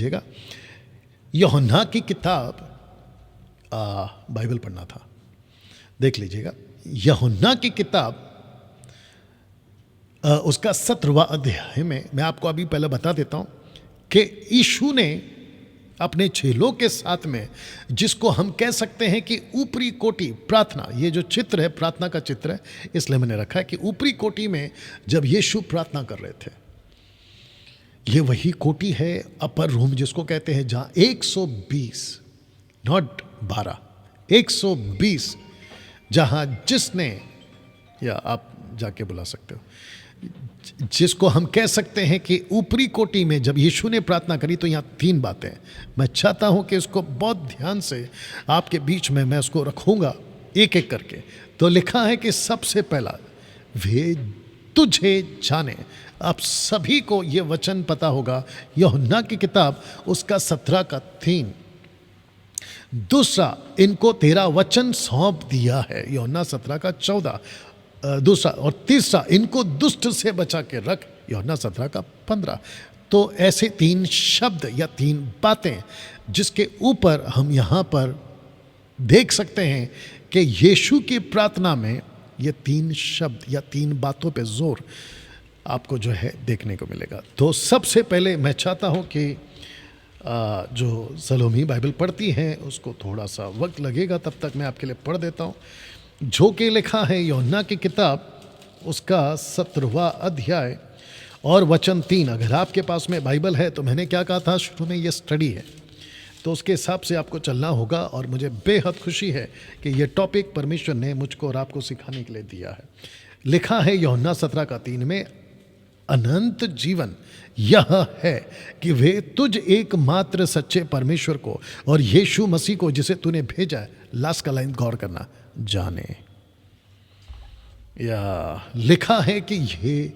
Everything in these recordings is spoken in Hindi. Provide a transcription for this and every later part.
लीजिएगा, यूहन्ना की किताब बाइबल पढ़ना था, देख लीजिएगा। यूहन्ना की किताब उसका 17वां अध्याय में मैं आपको अभी पहले बता देता हूं कि यीशु ने अपने चेलों के साथ में, जिसको हम कह सकते हैं कि ऊपरी कोटि प्रार्थना, ये जो चित्र है प्रार्थना का चित्र है, इसलिए मैंने रखा है कि ऊपरी कोटि में जब यीशु प्रार्थना कर रहे थे, ये वही कोटि है अपर रूम जिसको कहते हैं, जहां 120 नॉट 12 120, जहां जिसने, या आप जाके बुला सकते हो, जिसको हम कह सकते हैं कि ऊपरी कोटि में जब यीशु ने प्रार्थना करी, तो यहाँ 3 बातें मैं चाहता हूं कि इसको बहुत ध्यान से आपके बीच में मैं उसको रखूंगा एक एक करके। तो लिखा है कि सबसे पहला, वे तुझे जाने। आप सभी को यह वचन पता होगा, यूहन्ना की किताब उसका 17 का 3। दूसरा, इनको तेरा वचन सौंप दिया है, यूहन्ना 17 का 14। दूसरा और तीसरा, इनको दुष्ट से बचा के रख, यूहन्ना 17 का 15। तो ऐसे 3 शब्द या 3 बातें जिसके ऊपर हम यहाँ पर देख सकते हैं कि यीशु की प्रार्थना में ये 3 शब्द या 3 बातों पे जोर आपको जो है देखने को मिलेगा। तो सबसे पहले मैं चाहता हूँ कि जो सलोमी बाइबल पढ़ती हैं उसको थोड़ा सा वक्त लगेगा, तब तक मैं आपके लिए पढ़ देता हूँ जो कि लिखा है यूहन्ना की किताब उसका 17वां अध्याय और वचन 3। अगर आपके पास में बाइबल है, तो मैंने क्या कहा था शुरू में, ये स्टडी है, तो उसके हिसाब से आपको चलना होगा। और मुझे बेहद खुशी है कि ये टॉपिक परमेश्वर ने मुझको और आपको सिखाने के लिए दिया है। लिखा है यूहन्ना 17 का 3 में, अनंत जीवन यह है कि वे तुझ एकमात्र सच्चे परमेश्वर को और यीशु मसीह को जिसे तूने भेजा है, लास्ट का लाइन गौर करना, जाने। या लिखा है कि ये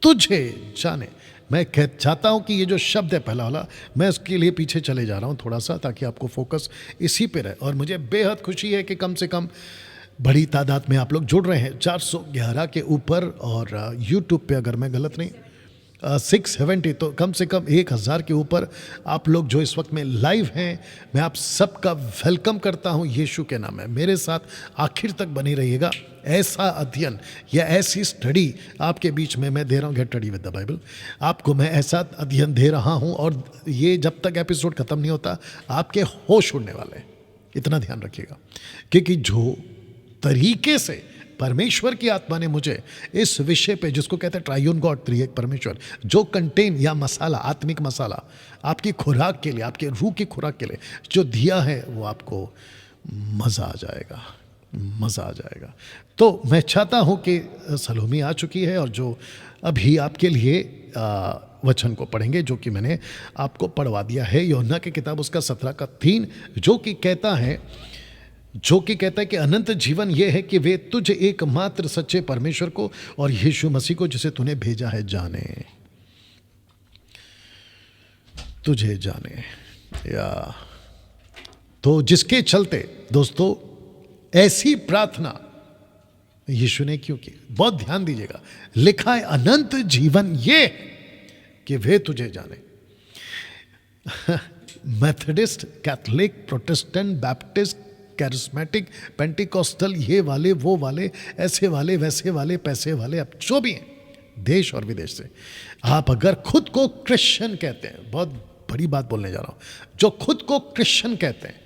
तुझे जाने। मैं चाहता हूं कि ये जो शब्द है पहला वाला, मैं उसके लिए पीछे चले जा रहा हूं थोड़ा सा, ताकि आपको फोकस इसी पे रहे। और मुझे बेहद खुशी है कि कम से कम बड़ी तादाद में आप लोग जुड़ रहे हैं, 411 के ऊपर, और यूट्यूब पे अगर मैं गलत नहीं 670, तो कम से कम 1000 के ऊपर आप लोग जो इस वक्त में लाइव हैं। मैं आप सबका वेलकम करता हूं यीशु के नाम में। मेरे साथ आखिर तक बनी रहिएगा। ऐसा अध्ययन या ऐसी स्टडी आपके बीच में मैं दे रहा हूं, get ready with the Bible. आपको मैं ऐसा अध्ययन दे रहा हूं, और ये जब तक एपिसोड खत्म नहीं होता आपके होश उड़ने वाले हैं, इतना ध्यान रखिएगा। क्योंकि जो तरीके से परमेश्वर की आत्मा ने मुझे इस विषय पे, जिसको कहते हैं ट्रायून गॉड, त्रिएक परमेश्वर, जो कंटेन या मसाला, आत्मिक मसाला आपकी खुराक के लिए, आपके रूह की खुराक के लिए जो दिया है, वो आपको मज़ा आ जाएगा, मज़ा आ जाएगा। तो मैं चाहता हूँ कि सलोमी आ चुकी है, और जो अभी आपके लिए वचन को पढ़ेंगे, जो कि मैंने आपको पढ़वा दिया है, यूहन्ना की किताब उसका 17 का 3, जो कि कहता है कि अनंत जीवन यह है कि वे तुझ एकमात्र सच्चे परमेश्वर को और यीशु मसीह को जिसे तूने भेजा है, जाने। तुझे जाने। या तो जिसके चलते दोस्तों ऐसी प्रार्थना यीशु ने क्यों की, बहुत ध्यान दीजिएगा। लिखा है अनंत जीवन ये कि वे तुझे जाने। Methodist, Catholic, Protestant, Baptist, charismatic, Pentecostal, ये वाले वो वाले, ऐसे वाले वैसे वाले, पैसे वाले, अब जो भी हैं देश और विदेश से, आप अगर खुद को क्रिश्चियन कहते हैं, बहुत बड़ी बात बोलने जा रहा हूं, जो खुद को क्रिश्चियन कहते हैं,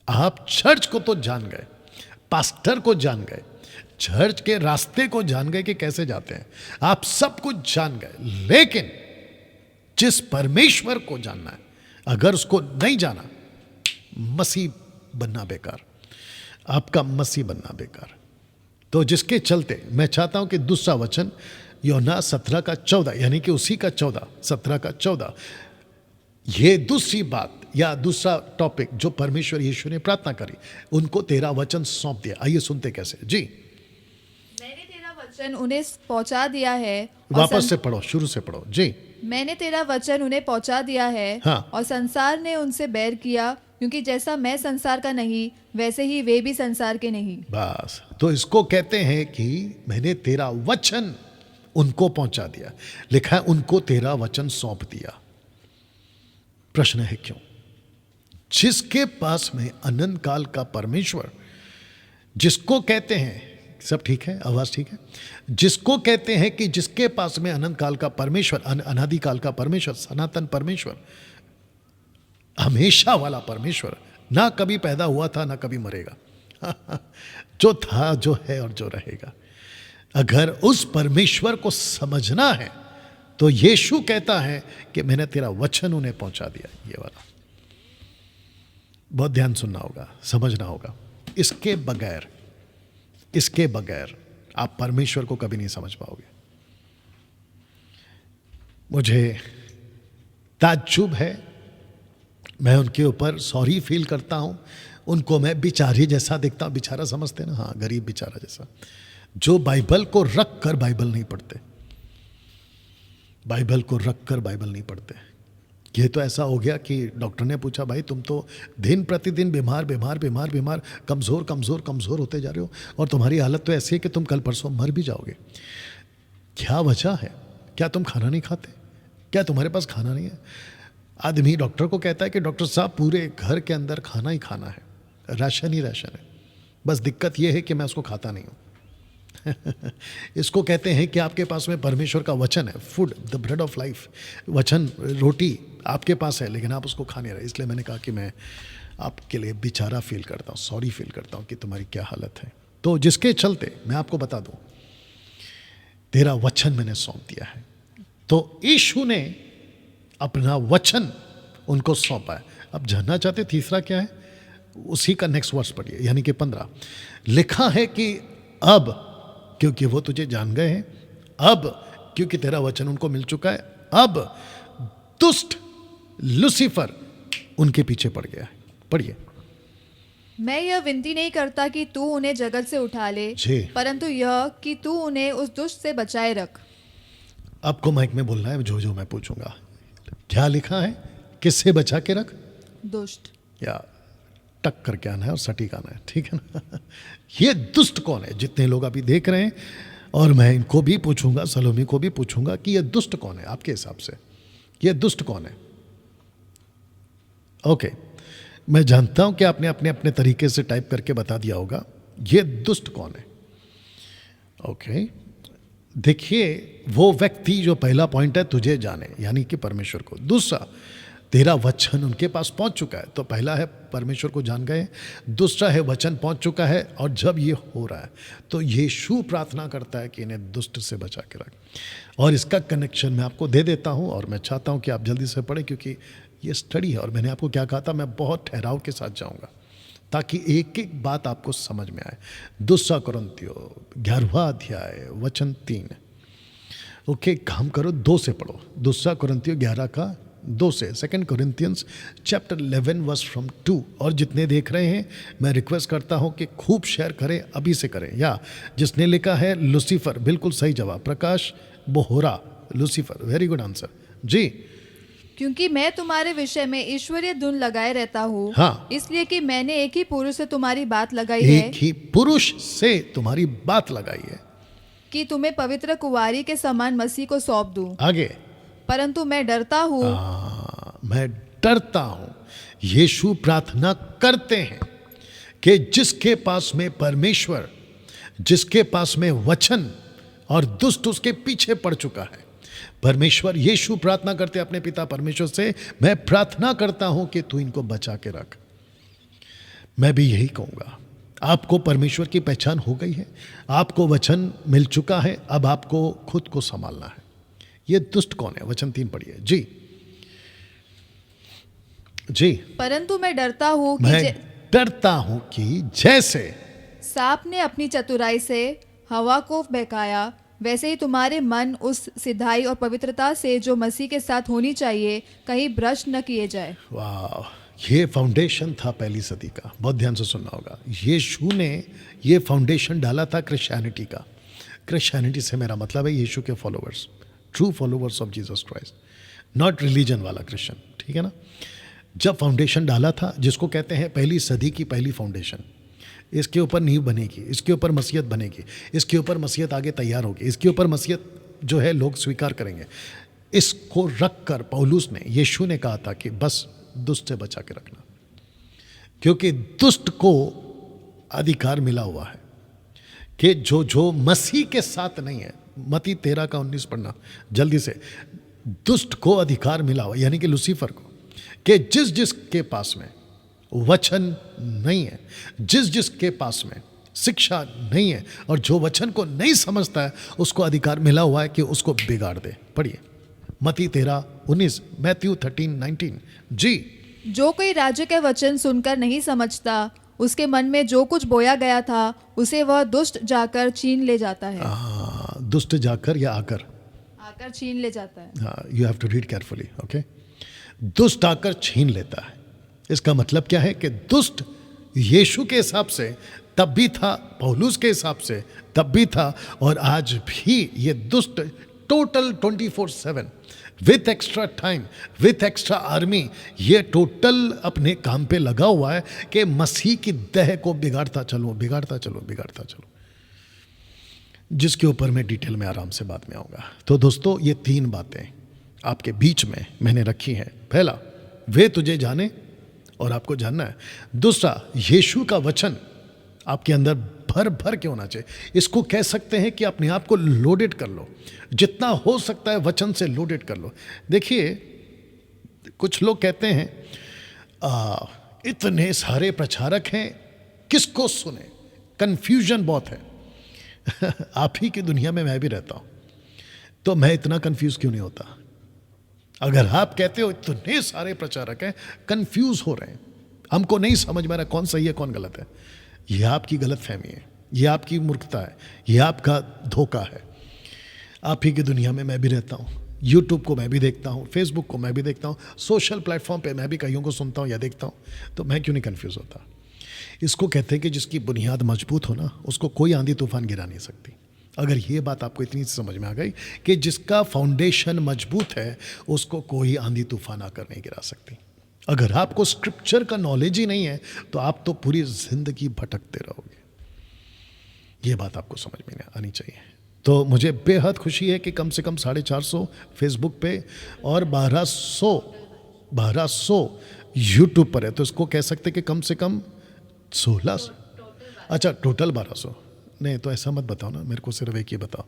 आप चर्च को तो जान गए, पास्टर को जान गए, चर्च के रास्ते को जान गए कि कैसे जाते हैं, आप सब कुछ जान गए, लेकिन जिस परमेश्वर को जानना है, अगर उसको नहीं जाना, मसीह बनना बेकार, आपका मसीह बनना बेकार। तो जिसके चलते मैं चाहता हूं कि दूसरा वचन यूहन्ना 17 का 14, यानी कि उसी का 14, 17 का 14, ये दूसरी बात या दूसरा टॉपिक जो परमेश्वर यीशु ने प्रार्थना करी, उनको तेरा वचन सौंप दिया। आइए सुनते कैसे। जी, मैंने तेरा वचन उन्हें पहुंचा दिया है। वापस से पढ़ो, शुरू से पढ़ो। जी, मैंने तेरा वचन उन्हें पहुंचा दिया है। हाँ। और संसार ने उनसे बैर किया, क्योंकि जैसा मैं संसार का नहीं, वैसे ही वे भी संसार के नहीं। बस, तो इसको कहते हैं कि मैंने तेरा वचन उनको पहुंचा दिया। लिखा है उनको तेरा वचन सौंप दिया। प्रश्न है क्यों? जिसके पास में अनंत काल का परमेश्वर, जिसको कहते हैं, सब ठीक है, आवाज ठीक है, जिसको कहते हैं कि जिसके पास में अनंत काल का परमेश्वर, अनादि काल का परमेश्वर, सनातन परमेश्वर, हमेशा वाला परमेश्वर, ना कभी पैदा हुआ था ना कभी मरेगा, जो था, जो है और जो रहेगा। अगर उस परमेश्वर को समझना है तो यीशु कहता है कि मैंने तेरा वचन उन्हें पहुंचा दिया। ये वाला बहुत ध्यान सुनना होगा, समझना होगा। इसके बगैर आप परमेश्वर को कभी नहीं समझ पाओगे। मुझे ताज्जुब है, मैं उनके ऊपर सॉरी फील करता हूं, उनको मैं बेचारे जैसा देखता हूं। बेचारा समझते ना, हाँ, गरीब बेचारा जैसा, जो बाइबल को रख कर बाइबल नहीं पढ़ते, बाइबल को रख कर बाइबल नहीं पढ़ते। ये तो ऐसा हो गया कि डॉक्टर ने पूछा, भाई तुम तो दिन प्रतिदिन बीमार बीमार बीमार बीमार, कमज़ोर कमज़ोर कमज़ोर होते जा रहे हो, और तुम्हारी हालत तो ऐसी है कि तुम कल परसों मर भी जाओगे। क्या वजह है? क्या तुम खाना नहीं खाते? क्या तुम्हारे पास खाना नहीं है? आदमी डॉक्टर को कहता है कि डॉक्टर साहब पूरे घर के अंदर खाना ही खाना है, राशन ही राशन है, बस दिक्कत यह है कि मैं उसको खाता नहीं हूँ। इसको कहते हैं कि आपके पास में परमेश्वर का वचन है, food, the bread of life, वचन, रोटी आपके पास है, लेकिन आप उसको खा नहीं रहे। इसलिए मैंने कहा कि मैं आपके लिए बेचारा फील करता हूँ, सॉरी फील करता हूँ कि तुम्हारी क्या हालत है। तो जिसके चलते मैं आपको बता दूँ, तेरा वचन मैंने सौंप दिया है। तो यीशु ने अपना वचन उनको सौंपा है। अब जानना चाहते तीसरा क्या है, उसी का नेक्स्ट वर्स पढ़िए, यानी कि 15 लिखा है कि अब क्योंकि वो तुझे जान गए हैं, अब क्योंकि तेरा वचन उनको मिल चुका है, अब दुष्ट लूसीफर उनके पीछे पड़ गया है। पढ़िए। मैं यह विनती नहीं करता कि तू उन्हें जगत से उठा ले, जी। परंतु यह कि तू उन्हें उस दुष्ट से बचाए रख। आपको माइक में बोलना है, जो मैं पूछूंगा। क्या लिखा है? किससे बचा के रख? दुष्ट, या टक करके आना है और सटीक आना है, ठीक है ना? ये दुष्ट कौन है? जितने लोग अभी देख रहे हैं, और मैं इनको भी पूछूंगा, सलोमी को भी पूछूंगा कि ये दुष्ट कौन है आपके हिसाब से? ये दुष्ट कौन है? ओके, मैं जानता हूं कि आपने अपने अपने तरीके से टाइप करके बता दिया होगा ये दुष्ट कौन है। ओके, देखिए, वो व्यक्ति जो पहला पॉइंट है, तुझे जाने, यानी कि परमेश्वर को। दूसरा, तेरा वचन उनके पास पहुंच चुका है। तो पहला है परमेश्वर को जान गए, दूसरा है वचन पहुंच चुका है। और जब ये हो रहा है तो यीशु प्रार्थना करता है कि इन्हें दुष्ट से बचा के रख। और इसका कनेक्शन मैं आपको दे देता हूं, और मैं चाहता हूं कि आप जल्दी से पढ़ें, क्योंकि ये स्टडी है। और मैंने आपको क्या कहा था, मैं बहुत ठहराव के साथ जाऊंगा ताकि एक एक बात आपको समझ में आए। 2 कुरिन्थियों 11वां अध्याय वचन 3। ओके, काम करो, 2 से पढ़ो। 2 कुरिन्थियों 11 का 2 से। 2 Corinthians chapter 11 verse from 2। और जितने देख रहे हैं, मैं रिक्वेस्ट करता हूं कि खूब शेयर करें, अभी से करें। या जिसने लिखा है लूसीफर, बिल्कुल सही जवाब, Prakash Bohra, Lucifer, very good answer जी। क्योंकि मैं तुम्हारे विषय में ईश्वरीय धुन लगाए रहता हूँ, हाँ। इसलिए कि मैंने एक ही पुरुष से तुम्हारी बात लगाई है, एक ही पुरुष से तुम्हारी बात लगाई है कि तुम्हें पवित्र कुंवारी के समान मसीह को सौंप दूं। आगे, परंतु मैं डरता हूँ, मैं डरता हूं। यीशु प्रार्थना करते हैं कि जिसके पास में परमेश्वर, जिसके पास में वचन, और दुष्ट उसके पीछे पड़ चुका है। परमेश्वर, यीशु प्रार्थना करते अपने पिता परमेश्वर से, मैं प्रार्थना करता हूं कि तू इनको बचा के रख। मैं भी यही कहूंगा, आपको परमेश्वर की पहचान हो गई है, आपको वचन मिल चुका है, अब आपको खुद को संभालना है। ये दुष्ट कौन है? वचन 3 पढ़िए जी। जी, परंतु मैं डरता हूँ कि मैं डरता हूं कि जैसे सांप ने अपनी चतुराई से हवा को बहकाया, वैसे ही तुम्हारे मन उस सिधाई और पवित्रता से जो मसीह के साथ होनी चाहिए, कहीं भ्रष्ट न किए जाए। वाह, ये फाउंडेशन था पहली सदी का। बहुत ध्यान से सुनना होगा। यीशु ने ये फाउंडेशन डाला था क्रिश्चियनिटी का। क्रिश्चियनिटी से मेरा मतलब है यीशु के followers, true followers of Jesus Christ, not religion वाला क्रिश्चियन, ठीक है ना? जब फाउंडेशन डाला था, जिसको कहते हैं पहली सदी की पहली फाउंडेशन, इसके ऊपर नींव बनेगी, इसके ऊपर मसीहत बनेगी, इसके ऊपर मसीहत आगे तैयार होगी, इसके ऊपर मसीहत जो है लोग स्वीकार करेंगे। इसको रखकर पौलुस ने, यीशु ने कहा था कि बस दुष्ट से बचा के रखना, क्योंकि दुष्ट को अधिकार मिला हुआ है कि जो मसीह के साथ नहीं है। मत्ती 13:19 पढ़ना जल्दी से। दुष्ट को अधिकार मिला हुआ, यानी कि लूसीफर को, कि जिस के पास में वचन नहीं है, जिस के पास में शिक्षा नहीं है, और जो वचन को नहीं समझता है, उसको अधिकार मिला हुआ है कि उसको बिगाड़ दे। पढ़िए मत्ती 13:19, मैथ्यू 13:19। जी। जो कोई राज्य के वचन सुनकर नहीं समझता, उसके मन में जो कुछ बोया गया था, उसे वह दुष्ट जाकर छीन ले जाता है। दुष्ट जाकर या आकर छीन ले जाता है। You have to read carefully, okay. दुष्ट आकर छीन लेता है। इसका मतलब क्या है कि दुष्ट यीशु के हिसाब से तब भी था, पौलुस के हिसाब से तब भी था, और आज भी ये दुष्ट total 24/7 with extra time, with extra army, ये टोटल अपने काम पे लगा हुआ है कि मसीह की देह को बिगाड़ता चलो, बिगाड़ता चलो, बिगाड़ता चलो, जिसके ऊपर मैं डिटेल में आराम से बाद में आऊँगा। तो दोस्तों, ये 3 बातें आपके बीच में मैंने रखी हैं। पहला, वे तुझे जाने और आपको जानना है। दूसरा, यीशु का वचन आपके अंदर भर भर के होना चाहिए। इसको कह सकते हैं कि अपने आप को लोडेड कर लो, जितना हो सकता है वचन से लोडेड कर लो। देखिए, कुछ लोग कहते हैं इतने सारे प्रचारक हैं, किसको सुने, कंफ्यूजन बहुत है। आप ही की दुनिया में मैं भी रहता हूं, तो मैं इतना कंफ्यूज क्यों नहीं होता? अगर आप कहते हो इतने सारे प्रचारक हैं, कंफ्यूज हो रहे हैं, हमको नहीं समझ में आ रहा कौन सही है कौन गलत है, यह आपकी गलत फहमी है, यह आपकी मूर्खता है, यह आपका धोखा है। आप ही की दुनिया में मैं भी रहता हूँ, यूट्यूब को मैं भी देखता हूँ, फेसबुक को मैं भी देखता हूँ, सोशल प्लेटफॉर्म पे मैं भी कईयों को सुनता हूँ या देखता हूँ, तो मैं क्यों नहीं कंफ्यूज होता? इसको कहते हैं कि जिसकी बुनियाद मजबूत हो ना, उसको कोई आंधी तूफान गिरा नहीं सकती। अगर ये बात आपको इतनी समझ में आ गई कि जिसका फाउंडेशन मजबूत है, उसको कोई आंधी तूफान आकर नहीं गिरा सकती। अगर आपको स्क्रिप्चर का नॉलेज ही नहीं है, तो आप तो पूरी जिंदगी भटकते रहोगे। ये बात आपको समझ में आनी चाहिए। तो मुझे बेहद खुशी है कि कम से कम 450 फेसबुक पे और 1200 यूट्यूब पर है। तो इसको कह सकते कि कम से कम 16, अच्छा टोटल 1200 नहीं, तो ऐसा मत बताओ ना, मेरे को सिर्फ एक ही बताओ।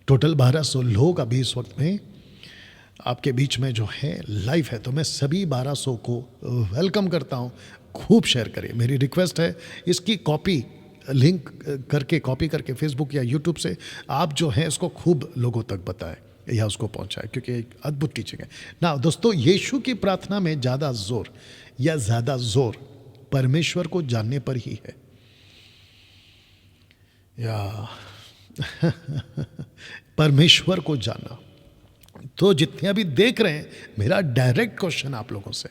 टोटल 1200 लोग अभी इस वक्त में आपके बीच में जो है लाइव है। तो मैं सभी 1200 को वेलकम करता हूँ। खूब शेयर करिए, मेरी रिक्वेस्ट है। इसकी कॉपी लिंक करके, कॉपी करके फेसबुक या यूट्यूब से आप जो है इसको खूब लोगों तक बताएं या उसको पहुंचाएं, क्योंकि एक अद्भुत टीचिंग है ना। दोस्तों, यीशु की प्रार्थना में ज़्यादा जोर परमेश्वर को जानने पर ही है, या परमेश्वर को जानना। तो जितने अभी देख रहे हैं, मेरा डायरेक्ट क्वेश्चन आप लोगों से,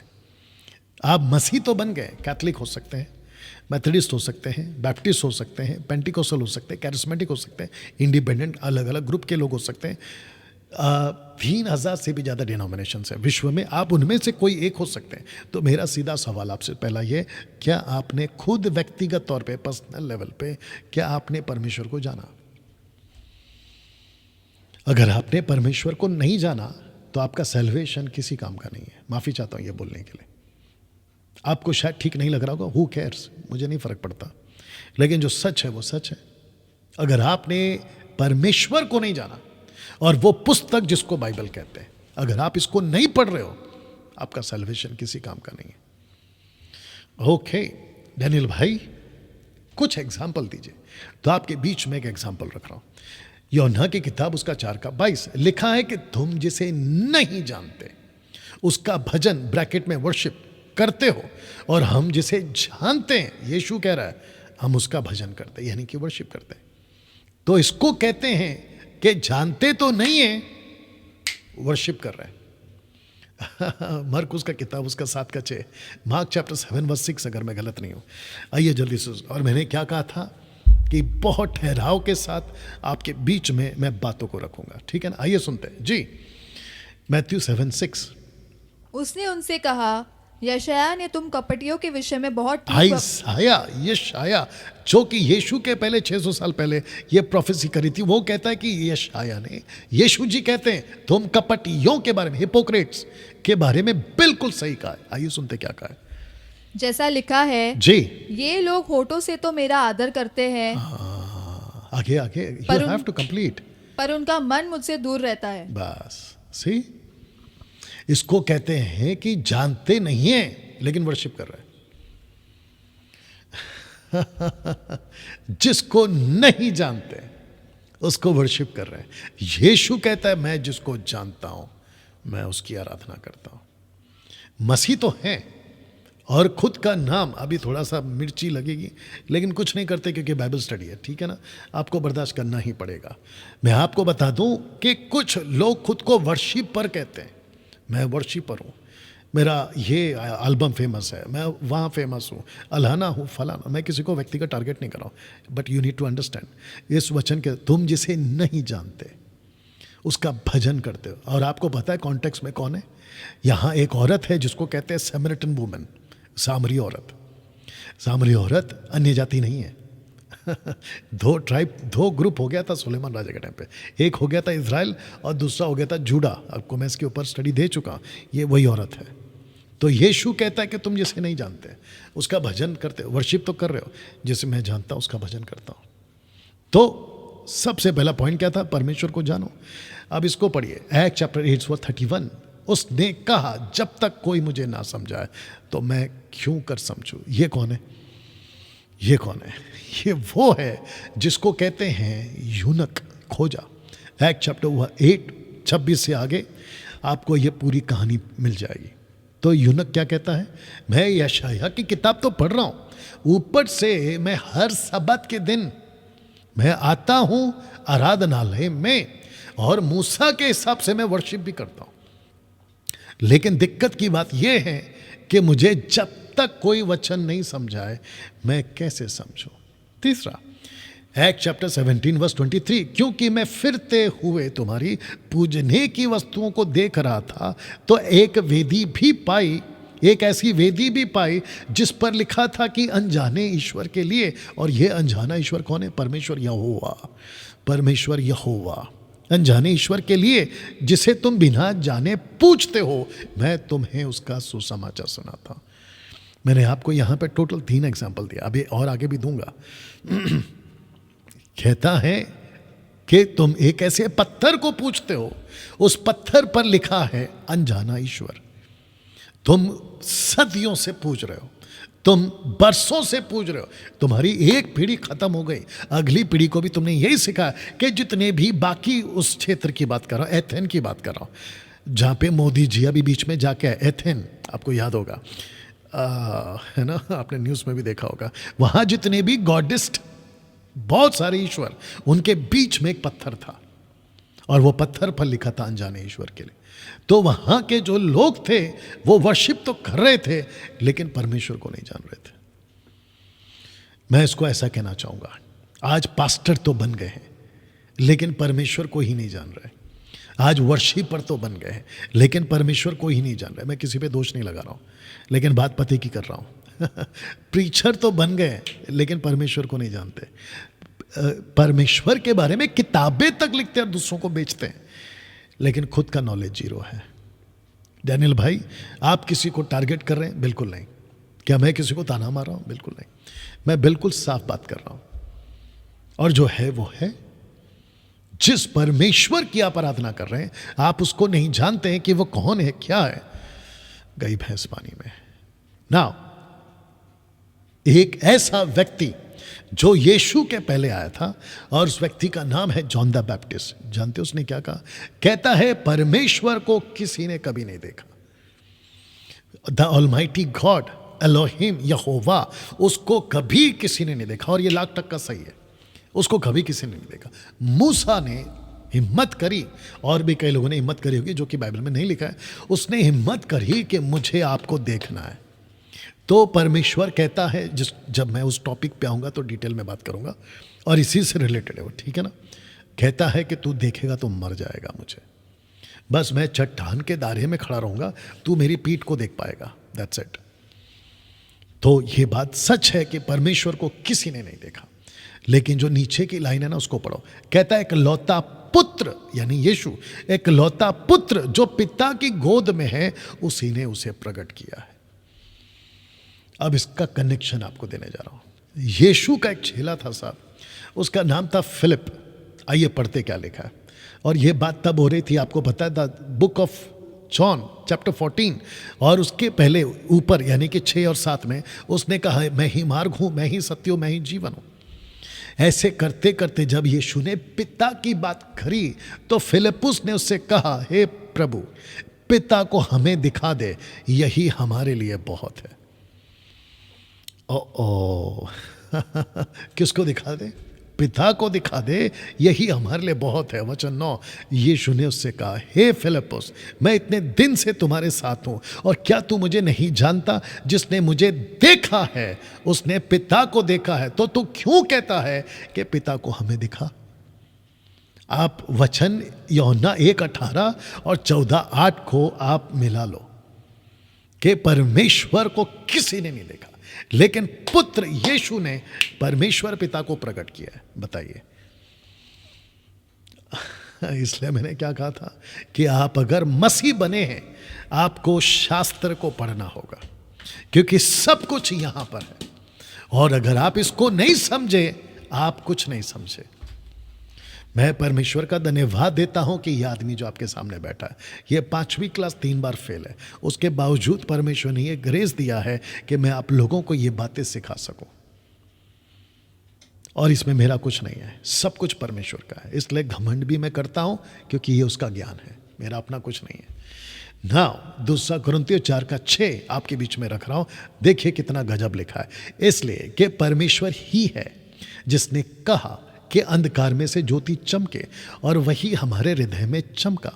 आप मसीह तो बन गए, कैथलिक हो सकते हैं, मेथोडिस्ट हो सकते हैं, बैप्टिस्ट हो सकते हैं, पेंटिकोस्टल हो सकते हैं, कैरिस्मेटिक हो सकते हैं, इंडिपेंडेंट, अलग अलग ग्रुप के लोग हो सकते हैं। 3000 से भी ज़्यादा डिनोमिनेशंस है विश्व में, आप उनमें से कोई एक हो सकते हैं। तो मेरा सीधा सवाल आपसे पहला ये, क्या आपने खुद व्यक्तिगत तौर पे, पर्सनल लेवल पे, क्या आपने परमेश्वर को जाना? अगर आपने परमेश्वर को नहीं जाना, तो आपका सैल्वेशन किसी काम का नहीं है। माफ़ी चाहता हूँ ये बोलने के लिए, आपको शायद ठीक नहीं लग रहा होगा, हु केयर्स, मुझे नहीं फ़र्क पड़ता, लेकिन जो सच है वो सच है। अगर आपने परमेश्वर को नहीं जाना, और वो पुस्तक जिसको बाइबल कहते हैं, अगर आप इसको नहीं पढ़ रहे हो, आपका सैल्वेशन किसी काम का नहीं है। ओके डैनियल भाई, कुछ एग्जाम्पल दीजिए। तो आपके बीच में एक एग्जाम्पल रख रहा हूं। यूहन्ना की किताब उसका 4:22 लिखा है कि तुम जिसे नहीं जानते उसका भजन ब्रैकेट में वर्शिप करते हो, और हम जिसे जानते हैं, यीशु कह रहा है, हम उसका भजन करते हैं, यानी कि वर्शिप करते हैं। तो इसको कहते हैं कि जानते तो नहीं है, वर्शिप कर रहे हैं। मरकुस का किताब उसका 7:6, मार्क चैप्टर 7:6, अगर मैं गलत नहीं हूं। आइए जल्दी से। और मैंने क्या कहा था कि बहुत ठहराव के साथ आपके बीच में मैं बातों को रखूंगा, ठीक है ना? आइए सुनते हैं जी। मैथ्यू 7:6। उसने उनसे कहा, यशायाह ने तुम कपटियों के विषय में बहुत ठीक आइसाया, यशाया, जो कि यीशु के पहले 600 साल पहले ये प्रोफेसी करी थी, वो कहता है कि यशाया ने, यीशु जी कहते हैं तुम कपटियों के बारे में, हिपोक्रेट्स के बारे में बिल्कुल सही कहा है। आइए सुनते क्या कहा है। जैसा लिखा है जी, ये लोग होठों से तो मेरा आदर करते हैं आगे आगे, यू हैव टू कंप्लीट, पर उनका मन मुझसे दूर रहता है। बस सी, इसको कहते हैं कि जानते नहीं है लेकिन वर्शिप कर रहे हैं। जिसको नहीं जानते उसको वर्शिप कर रहे हैं। यीशु कहता है मैं जिसको जानता हूं मैं उसकी आराधना करता हूं। मसीह तो है और खुद का नाम, अभी थोड़ा सा मिर्ची लगेगी लेकिन कुछ नहीं करते क्योंकि बाइबल स्टडी है, ठीक है ना, आपको बर्दाश्त करना ही पड़ेगा। मैं आपको बता दूं कि कुछ लोग खुद को वर्शिपर कहते हैं, मैं वर्शिपर हूँ, मेरा ये एल्बम फेमस है, मैं वहाँ फेमस हूँ, अल्हाना हूँ, फलाना। मैं किसी को व्यक्ति का टारगेट नहीं कर रहा हूँ, but you need to understand इस वचन के, तुम जिसे नहीं जानते उसका भजन करते हो। और आपको पता है कॉन्टेक्स्ट में कौन है? यहाँ एक औरत है जिसको कहते हैं सैमरिटन वुमन, सामरी औरत। सामरी औरत अन्य जाति नहीं है। दो ग्रुप हो गया था सुलेमान राजा के टाइम पे, एक हो गया था इज़राइल और दूसरा हो गया था जूडा। आपको मैं इसके ऊपर स्टडी दे चुका, ये वही औरत है। तो यीशु कहता है कि तुम जिसे नहीं जानते उसका भजन करते हो, वर्शिप तो कर रहे हो, जिसे मैं जानता हूँ उसका भजन करता हूँ। तो सबसे पहला पॉइंट क्या था? परमेश्वर को जानो। अब इसको पढ़िए, एक्ट चैप्टर 8:31। उसने कहा जब तक कोई मुझे ना समझाए तो मैं क्यों कर समझूं। ये कौन है? ये कौन है? ये वो है जिसको कहते हैं यूनक खोजा। एक्ट चैप्टर 8:26 से आगे आपको ये पूरी कहानी मिल जाएगी। तो यूनक क्या कहता है? मैं यशायाह की किताब तो पढ़ रहा हूं, ऊपर से मैं हर सब्त के दिन मैं आता हूं आराधनालय में और मूसा के हिसाब से मैं वर्शिप भी करता हूं। लेकिन दिक्कत की बात यह है कि मुझे जब तक कोई वचन नहीं समझाए मैं कैसे समझूं। तीसरा, एक्ट चैप्टर 17:23, क्योंकि मैं फिरते हुए तुम्हारी पूजने की वस्तुओं को देख रहा था तो एक वेदी भी पाई, एक ऐसी वेदी भी पाई जिस पर लिखा था कि अनजाने ईश्वर के लिए। और यह अनजाना ईश्वर कौन है? परमेश्वर यहोवा। परमेश्वर यहोवा अनजाने ईश्वर के लिए जिसे तुम बिना जाने पूछते हो, मैं तुम्हें उसका सुसमाचार सुनाता। मैंने आपको यहां पे टोटल 3 एग्जाम्पल दिया, अभी और आगे भी दूंगा। कहता है कि तुम एक ऐसे पत्थर को पूछते हो, उस पत्थर पर लिखा है अनजाना ईश्वर। तुम सदियों से पूछ रहे हो, तुम बरसों से पूछ रहे हो, तुम्हारी एक पीढ़ी खत्म हो गई, अगली पीढ़ी को भी तुमने यही सिखाया कि जितने भी बाकी उस क्षेत्र की बात कर रहा हूं, एथेन की बात कर रहा हूं, जहां पे मोदी जी अभी बीच में जाके आए, एथेन आपको याद होगा, है ना, आपने न्यूज़ में भी देखा होगा। वहां जितने भी गॉडिस्ट, बहुत सारे ईश्वर, उनके बीच में एक पत्थर था और वो पत्थर पर लिखा था अनजाने ईश्वर के लिए। तो वहां के जो लोग थे वो वर्शिप तो कर रहे थे लेकिन परमेश्वर को नहीं जान रहे थे। मैं इसको ऐसा कहना चाहूंगा, आज पास्टर तो बन गए हैं लेकिन परमेश्वर को ही नहीं जान रहे। आज वर्शिपर तो बन गए हैं लेकिन परमेश्वर को ही नहीं जान रहे। मैं किसी पे दोष नहीं लगा रहा हूं लेकिन बात पते की कर रहा हूं। प्रीचर तो बन गए लेकिन परमेश्वर को नहीं जानते। परमेश्वर के बारे में किताबें तक लिखते हैं और दूसरों को बेचते हैं लेकिन खुद का नॉलेज जीरो है। डैनियल भाई, आप किसी को टारगेट कर रहे हैं? बिल्कुल नहीं। क्या मैं किसी को ताना मार रहा हूं? बिल्कुल नहीं। मैं बिल्कुल साफ बात कर रहा हूं और जो है वो है। जिस परमेश्वर की आप आराधना कर रहे हैं आप उसको नहीं जानते हैं कि वो कौन है, क्या है, गई भैंस पानी में। नाउ, एक ऐसा व्यक्ति जो यीशु के पहले आया था और उस व्यक्ति का नाम है जॉन द बैप्टिस्ट। जानते हो उसने क्या कहा? कहता है परमेश्वर को किसी ने कभी नहीं देखा। द ऑलमाइटी गॉड, एलोहिम, यहोवा, उसको कभी किसी ने नहीं देखा। और ये लाख टक्का सही है, उसको कभी किसी ने नहीं देखा। मूसा ने हिम्मत करी, और भी कई लोगों ने हिम्मत करी होगी जो कि बाइबल में नहीं लिखा है, उसने हिम्मत करी कि मुझे आपको देखना है। तो परमेश्वर कहता है, जब मैं उस टॉपिक पे आऊंगा तो डिटेल में बात करूंगा और इसी से रिलेटेड है वो, ठीक है ना। कहता है कि तू देखेगा तो मर जाएगा मुझे, बस मैं चट्टान के दायरे में खड़ा रहूंगा, तू मेरी पीठ को देख पाएगा। That's it. तो ये बात सच है कि परमेश्वर को किसी ने नहीं देखा, लेकिन जो नीचे की लाइन है ना उसको पढ़ो। कहता है एक लौता पुत्र, यानी यीशु, एक लौता पुत्र जो पिता की गोद में है, उसी ने उसे प्रकट किया है। अब इसका कनेक्शन आपको देने जा रहा हूं। यीशु का एक चेला था साहब, उसका नाम था फिलिप। आइए पढ़ते क्या लिखा है। और यह बात तब हो रही थी, आपको पता है, the book of John chapter 14, और उसके पहले ऊपर यानी कि 6 और 7 में उसने कहा मैं ही मार्ग हूं, मैं ही सत्य हूं, मैं ही जीवन हूं। ऐसे करते करते जब यीशु ने पिता की बात करी तो फिलिपुस ने उससे कहा, हे प्रभु, पिता को हमें दिखा दे, यही हमारे लिए बहुत है। ओ किसको दिखा दे? पिता को दिखा दे, यही हमारे लिए बहुत है। वचन 9, यीशु ने उससे कहा, हे फिलिपुस, मैं इतने दिन से तुम्हारे साथ हूं और क्या तू मुझे नहीं जानता? जिसने मुझे देखा है उसने पिता को देखा है। तो तू क्यों कहता है कि पिता को हमें दिखा? आप वचन यूहन्ना 1:18 और 14:8 को आप मिला लो कि परमेश्वर को किसी ने नहीं देखा, लेकिन पुत्र यीशु ने परमेश्वर पिता को प्रकट किया है। बताइए। इसलिए मैंने क्या कहा था कि आप अगर मसीह बने हैं, आपको शास्त्र को पढ़ना होगा, क्योंकि सब कुछ यहां पर है। और अगर आप इसको नहीं समझे, आप कुछ नहीं समझे। मैं परमेश्वर का धन्यवाद देता हूं कि यह आदमी जो आपके सामने बैठा है, यह 5वीं क्लास 3 बार फेल है, उसके बावजूद परमेश्वर ने यह ग्रेस दिया है कि मैं आप लोगों को यह बातें सिखा सकूं। और इसमें मेरा कुछ नहीं है, सब कुछ परमेश्वर का है। इसलिए घमंड भी मैं करता हूं क्योंकि यह उसका ज्ञान है, मेरा अपना कुछ नहीं है। ना 2 कुरिन्थियों 4:6 आपके बीच में रख रहा हूं। देखिए कितना गजब लिखा है। इसलिए कि परमेश्वर ही है जिसने कहा कि अंधकार में से ज्योति चमके, और वही हमारे हृदय में चमका।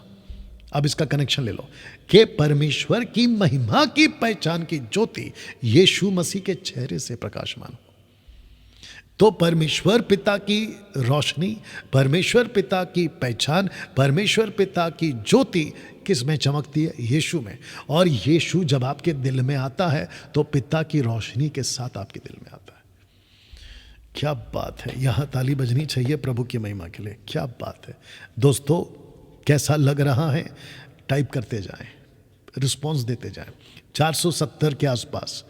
अब इसका कनेक्शन ले लो कि परमेश्वर की महिमा की पहचान की ज्योति यीशु मसीह के चेहरे से प्रकाशमान हो। तो परमेश्वर पिता की रोशनी, परमेश्वर पिता की पहचान, परमेश्वर पिता की ज्योति किस में चमकती है? यीशु में। और यीशु जब आपके दिल में आता है तो पिता की रोशनी के साथ आपके दिल में आता है। क्या बात है। यहां ताली बजनी चाहिए प्रभु की महिमा के लिए। क्या बात है दोस्तों, कैसा लग रहा है? टाइप करते जाएं, रिस्पॉन्स देते जाएं। 470 के आसपास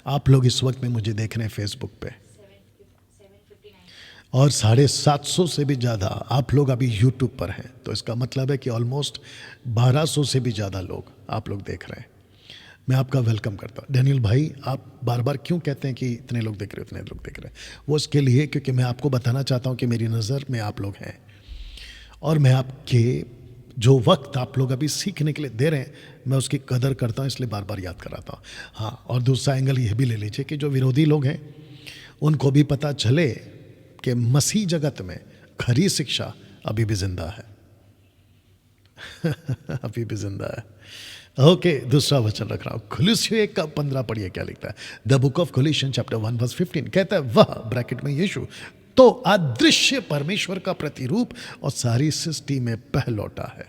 आप लोग इस वक्त में मुझे देख रहे हैं फेसबुक पे, और 750 से भी ज़्यादा आप लोग अभी यूट्यूब पर हैं। तो इसका मतलब है कि ऑलमोस्ट 1200 से भी ज़्यादा लोग आप लोग देख रहे हैं। मैं आपका वेलकम करता हूँ। डैनियल भाई, आप बार बार क्यों कहते हैं कि इतने लोग देख रहे हैं, इतने लोग देख रहे हैं? वो इसके लिए क्योंकि मैं आपको बताना चाहता हूँ कि मेरी नज़र में आप लोग हैं, और मैं आपके जो वक्त आप लोग अभी सीखने के लिए दे रहे हैं, मैं उसकी कदर करता हूँ, इसलिए बार बार याद कराता हूँ। हाँ, और दूसरा एंगल ये भी ले लीजिए कि जो विरोधी लोग हैं उनको भी पता चले कि मसीह जगत में खरी शिक्षा अभी भी जिंदा है। अभी भी जिंदा है। ओके, दूसरा वचन रख रहा हूं, कुलुस्सियों 1:15 पढ़िए क्या लिखता है। द बुक ऑफ कोलिशियन चैप्टर 1:15 कहता है, वह ब्रैकेट में यीशु तो अदृश्य परमेश्वर का प्रतिरूप और सारी सृष्टि में पहलौटा है।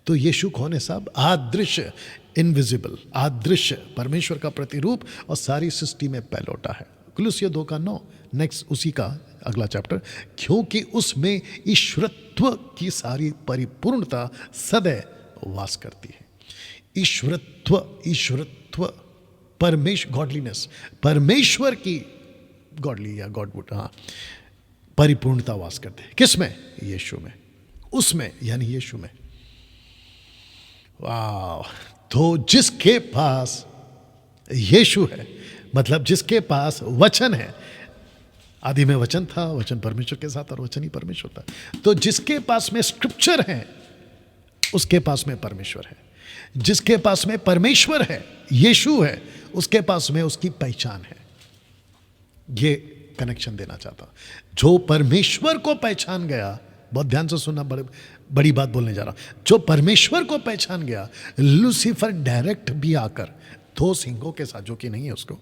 तो यीशु कौन है साहब? अदृश्य, इनविजिबल, अदृश्य परमेश्वर का प्रतिरूप और सारी सृष्टि में पहलौटा है। कुलुस्सियों 2:9 नेक्स्ट उसी का अगला चैप्टर, क्योंकि उसमें ईश्वरत्व की सारी परिपूर्णता सदैव वास करती है। ईश्वरत्व परमेश्वर, गॉडलीनेस, परमेश्वर की गॉडली या गॉडवुड, हाँ, परिपूर्णता वास करते हैं। किसमें? यीशु में, उसमें यानी यीशु में। वाह। तो जिसके पास यीशु है, मतलब जिसके पास वचन है, आदि में वचन था, वचन परमेश्वर के साथ और वचन ही परमेश्वर था। तो जिसके पास में स्क्रिप्चर है उसके पास में परमेश्वर है। जिसके पास में परमेश्वर है, यीशु है, उसके पास में उसकी पहचान है। ये कनेक्शन देना चाहता हूं। जो परमेश्वर को पहचान गया, बहुत ध्यान से सुनना, बड़ी बात बोलने जा रहा हूं। जो परमेश्वर को पहचान गया, लूसीफर डायरेक्ट भी आकर 2 सिंगों के साथ, जो कि नहीं है उसको,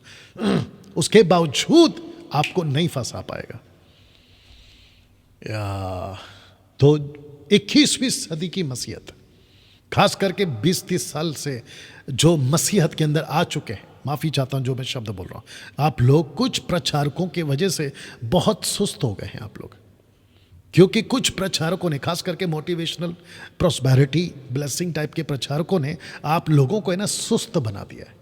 उसके बावजूद आपको नहीं फंसा पाएगा। तो 21वीं सदी की मसीहत, खास करके 20-30 साल से जो मसीहत के अंदर आ चुके हैं, माफ़ी चाहता हूं जो मैं शब्द बोल रहा हूं, आप लोग कुछ प्रचारकों की वजह से बहुत सुस्त हो गए हैं आप लोग, क्योंकि कुछ प्रचारकों ने, खास करके मोटिवेशनल, प्रॉस्पेरिटी, ब्लेसिंग टाइप के प्रचारकों ने आप लोगों को है ना सुस्त बना दिया है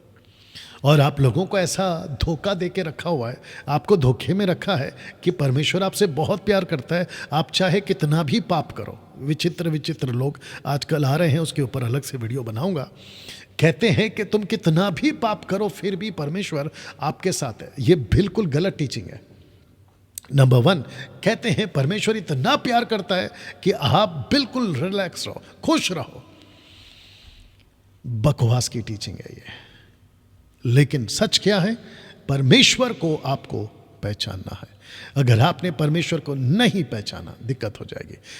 और आप लोगों को ऐसा धोखा दे के रखा हुआ है, आपको धोखे में रखा है कि परमेश्वर आपसे बहुत प्यार करता है, आप चाहे कितना भी पाप करो। विचित्र विचित्र लोग आजकल आ रहे हैं, उसके ऊपर अलग से वीडियो बनाऊंगा। कहते हैं कि तुम कितना भी पाप करो फिर भी परमेश्वर आपके साथ है। ये बिल्कुल गलत टीचिंग है। नंबर 1, कहते हैं परमेश्वर इतना प्यार करता है कि आप बिल्कुल रिलैक्स रहो, खुश रहो। बकवास की टीचिंग है ये। लेकिन सच क्या है? परमेश्वर को आपको पहचानना है। अगर आपने परमेश्वर को नहीं पहचाना, दिक्कत हो जाएगी।